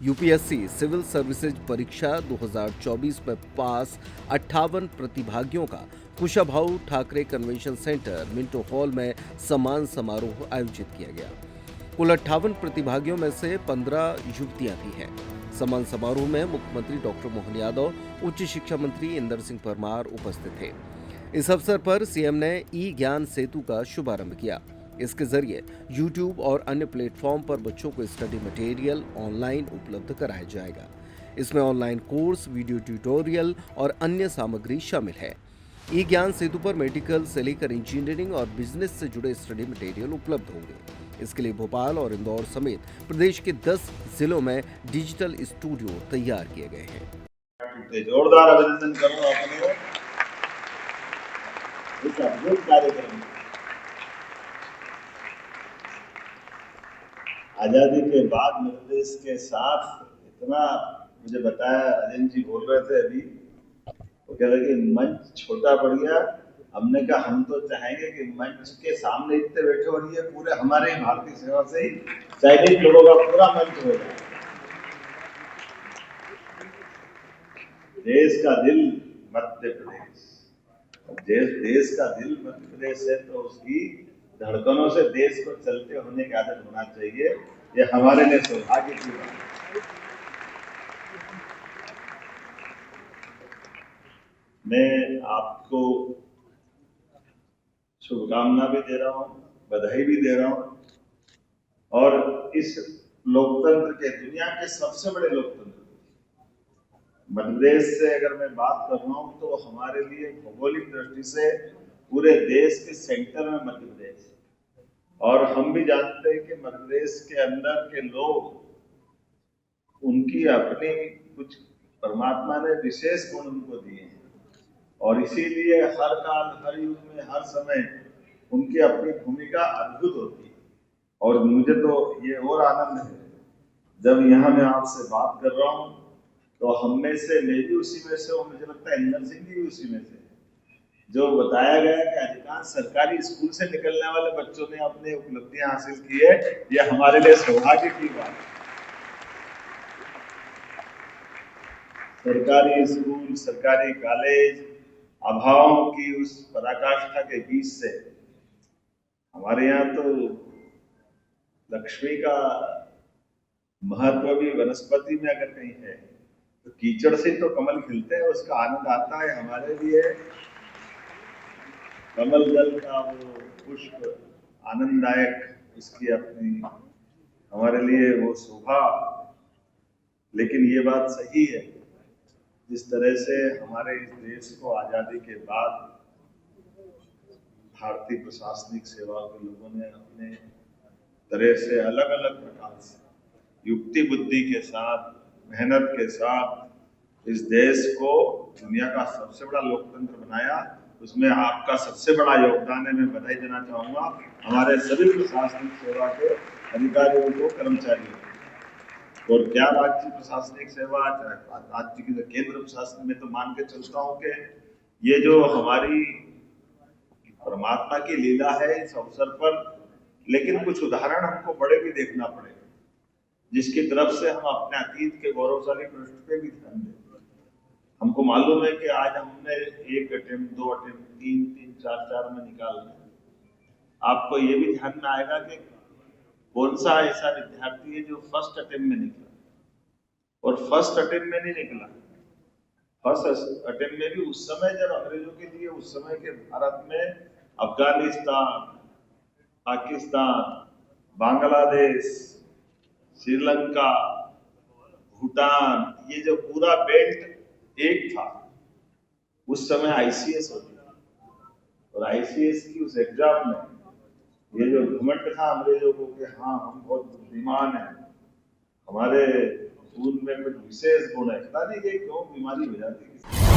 UPSC civil services परीक्षा 2024 में पास 58 प्रतिभागियों का Kushabhau Thackeray convention centre Minto hall में सम्मान समारोह आयोजित किया गया। कुल 58 प्रतिभागियों में से 15 युवतियां भी हैं। सम्मान समारोह में मुख्यमंत्री डॉक्टर मोहन यादव, उच्च शिक्षा मंत्री इंदर सिंह परमार उपस्थित थे। इस अवसर पर सीएम ने ई ज्ञान सेतु का शुभारंभ किया। इसके जरिए YouTube और अन्य प्लेटफॉर्म पर बच्चों को स्टडी मटेरियल ऑनलाइन उपलब्ध कराया जाएगा। इसमें ऑनलाइन कोर्स, वीडियो ट्यूटोरियल और अन्य सामग्री शामिल है। ई ज्ञान सेतु पर मेडिकल से लेकर इंजीनियरिंग और बिजनेस से जुड़े स्टडी मटेरियल उपलब्ध होंगे। इसके लिए भोपाल और इंदौर समेत प्रदेश के 10 जिलों में डिजिटल स्टूडियो तैयार किए गए हैं। जोरदार अभिनंदन करो अपने इस अद्भुत कार्यक्रम। आजादी के बाद मध्य प्रदेश के साथ इतना मुझे बताया, राजेंद्र जी बोल रहे थे अभी, वो कह रहे कि मंच छोटा पड़ गया। हमने कहा हम तो चाहेंगे कि मंच के सामने इतने बैठे हो रही है, पूरे हमारे भारतीय सेवा से ही सैनिक लोगों का पूरा मंच हो जाए। देश का दिल मध्य प्रदेश, देश का दिल मध्य प्रदेश है तो उसकी धड़कनों से देश को चलते होने की आदत होना चाहिए। ये हमारे लिए सौभाग्य की बात है। मैं आपको शुभकामना भी दे रहा हूं, बधाई भी दे रहा हूं। और इस लोकतंत्र के, दुनिया के सबसे बड़े लोकतंत्र मध्य प्रदेश से अगर मैं बात कर रहा हूं तो हमारे लिए भौगोलिक दृष्टि से पूरे देश के सेंटर में मध्य प्रदेश, और हम भी जानते हैं कि मध्य प्रदेश के अंदर के लोग, उनकी अपनी कुछ परमात्मा ने विशेष गुण उनको दिए हैं, और इसीलिए हर काल, हर युग में, हर समय उनकी अपनी भूमिका अद्भुत होती है। और मुझे तो ये और आनंद है जब यहाँ मैं आपसे बात कर रहा हूँ तो हम में से, मैं भी उसी में से, और मुझे लगता है इंदर सिंह भी उसी में से, जो बताया गया कि अधिकांश सरकारी स्कूल से निकलने वाले बच्चों ने अपने उपलब्धियां हासिल की है। ये हमारे लिए सौभाग्य की बात है। सरकारी स्कूल, सरकारी कॉलेज, अभावों की उस पराकाष्ठा के बीच से हमारे यहाँ तो लक्ष्मी का महत्व भी वनस्पति में अगर कहीं है तो कीचड़ से तो कमल खिलते हैं, उसका आनंद आता है। हमारे लिए कमल जल का वो पुष्प आनंददायक, उसकी अपनी हमारे लिए वो शोभा। लेकिन ये बात सही है, जिस तरह से हमारे इस देश को आजादी के बाद भारतीय प्रशासनिक सेवा के लोगों ने अपने तरह से अलग अलग प्रकार से युक्ति बुद्धि के साथ, मेहनत के साथ इस देश को दुनिया का सबसे बड़ा लोकतंत्र बनाया, उसमें आपका सबसे बड़ा योगदान है। मैं बधाई देना चाहूंगा हमारे सभी प्रशासनिक सेवा के अधिकारियों को, कर्मचारियों को। और क्या राज्य प्रशासनिक सेवा, राज्य की केंद्र प्रशासन में, तो मान के चलता हूं कि ये जो हमारी परमात्मा की लीला है इस अवसर पर, लेकिन कुछ उदाहरण हमको बड़े भी देखना पड़ेगा, जिसकी तरफ से हम अपने अतीत के गौरवशाली पृष्ठ पे भी ध्यान दें। हमको मालूम है कि आज हमने 1 अटेम्प्ट, 2 अटेम्प्ट, 3, 4 में निकाल लिया। आपको ये भी ध्यान में आएगा कि कौन सा ऐसा विद्यार्थी है जो फर्स्ट अटेम्प्ट में निकला, और फर्स्ट अटेम्प्ट में नहीं निकला। फर्स्ट अटेम्प्ट में भी उस समय जब अंग्रेजों के लिए, उस समय के भारत में अफगानिस्तान, पाकिस्तान, बांग्लादेश, श्रीलंका, भूटान, ये जो पूरा बेल्ट एक था, उस समय आईसीएस होती थी। और आईसीएस की उस एग्जाम में ये जो घमंड था अंग्रेजों को कि हाँ हम बहुत बुद्धिमान हैं, हमारे खून में कुछ विशेष गुण है, पता नहीं कि क्यों बीमारी हो जाती है।